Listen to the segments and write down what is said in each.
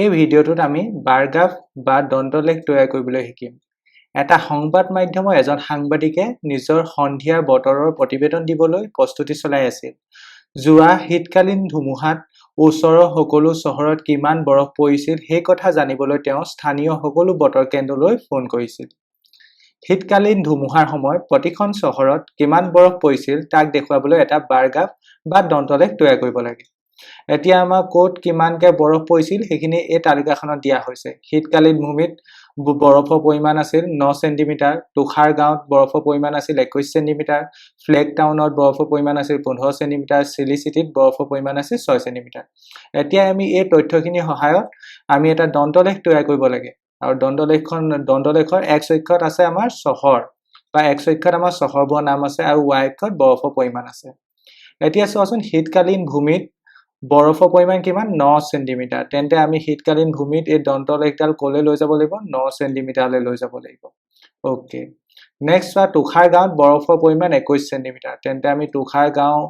এই ভিডিঅ'টোত আমি বাৰগ্ৰাফ বা দন্তলেখ তৈয়াৰ কৰিবলৈ শিকিম। এটা সংবাদ মাধ্যমৰ এজন সাংবাদিকে নিজৰ সন্ধিয়াৰ বতৰৰ প্ৰতিবেদন দিবলৈ প্ৰস্তুতি চলাই আছিল। যোৱা শীতকালীন ধুমুহাত ওচৰৰ সকলো চহৰত কিমান বৰফ পৰিছিল সেই কথা জানিবলৈ তেওঁ স্থানীয় সকলো বতৰ কেন্দ্ৰলৈ ফোন কৰিছিল। শীতকালীন ধুমুহাৰ সময়ত প্ৰতিখন চহৰত কিমান বৰফ পৰিছিল তাক দেখুৱাবলৈ এটা বাৰগ্ৰাফ বা দন্তলেখ তৈয়াৰ কৰিব লাগে। এতিয়া আমাৰ ক'ত কিমানকে বৰফ পৰিছিল সেইখিনি এই তালিকাখনত দিয়া হৈছে। শীতকালীন ভূমিত বৰফৰ পৰিমাণ আছিল 9 সেন্টিমিটাৰ, তুষাৰ গাঁৱত বৰফৰ পৰিমাণ আছিল 21 সেন্টিমিটাৰ, ফ্লেগ টাউনত বৰফৰ পৰিমাণ আছিল 15 সেন্টিমিটাৰ, চিলি চিটিত বৰফৰ পৰিমাণ আছিল 6 সেন্টিমিটাৰ। এতিয়া আমি এই তথ্যখিনিৰ সহায়ত আমি এটা দন্তলেখ তৈয়াৰ কৰিব লাগে। আৰু দন্তলেখৰ x অক্ষত আছে আমাৰ চহৰ বা x অক্ষত আমাৰ চহৰবোৰৰ নাম আছে আৰু y অক্ষত বৰফৰ পৰিমাণ আছে। এতিয়া চোৱাচোন শীতকালীন ভূমিত বৰফৰ পৰিমাণ কিমান 9 সেন্টিমিটাৰ। তেন্তে আমি শীতকালীন ভূমিত এই দন্তলেখডাল ক'লৈ লৈ যাব লাগিব 9 সেন্টিমিটাৰলৈ লৈ যাব লাগিব। ওকে, নেক্সট চোৱা তুষাৰ গাঁৱত বৰফৰ পৰিমাণ 21 সেন্টিমিটাৰ। তেন্তে আমি তুষাৰ গাঁও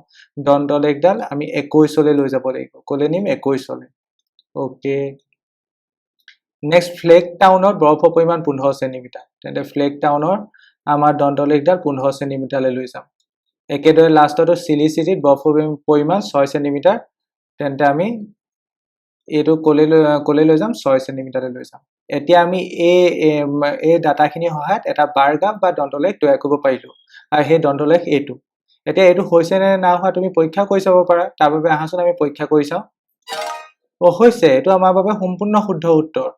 দন্তলেখডাল আমি 21লৈ লৈ যাব লাগিব। ক'লৈ নিম 21লৈ। ওকে, নেক্সট ফ্লেগ টাউনত বৰফৰ পৰিমাণ 15 সেন্টিমিটাৰ। তেন্তে ফ্লেগ টাউনৰ আমাৰ দন্তলেখডাল 15 সেন্টিমিটাৰলৈ লৈ যাম। একেদৰে লাষ্টতো চিলি চিটিত বৰফৰ পৰিমাণ 6 সেন্টিমিটাৰ। তেন্তে আমি এইটো ক'লৈ লৈ যাম 6 সেন্টিমিটাৰলৈ লৈ যাম। এতিয়া আমি এই ডাটাখিনিৰ সহায়ত এটা বাৰগ্ৰাফ বা দন্তলেখ তৈয়াৰ কৰিব পাৰিলোঁ। আৰু সেই দন্তলেখ এইটো। এতিয়া এইটো হৈছে নে নাই হোৱা তুমি পৰীক্ষা কৰি চাব পাৰা। তাৰ বাবে আহাচোন আমি পৰীক্ষা কৰি চাওঁ। হৈছে, এইটো আমাৰ বাবে সম্পূৰ্ণ শুদ্ধ উত্তৰ।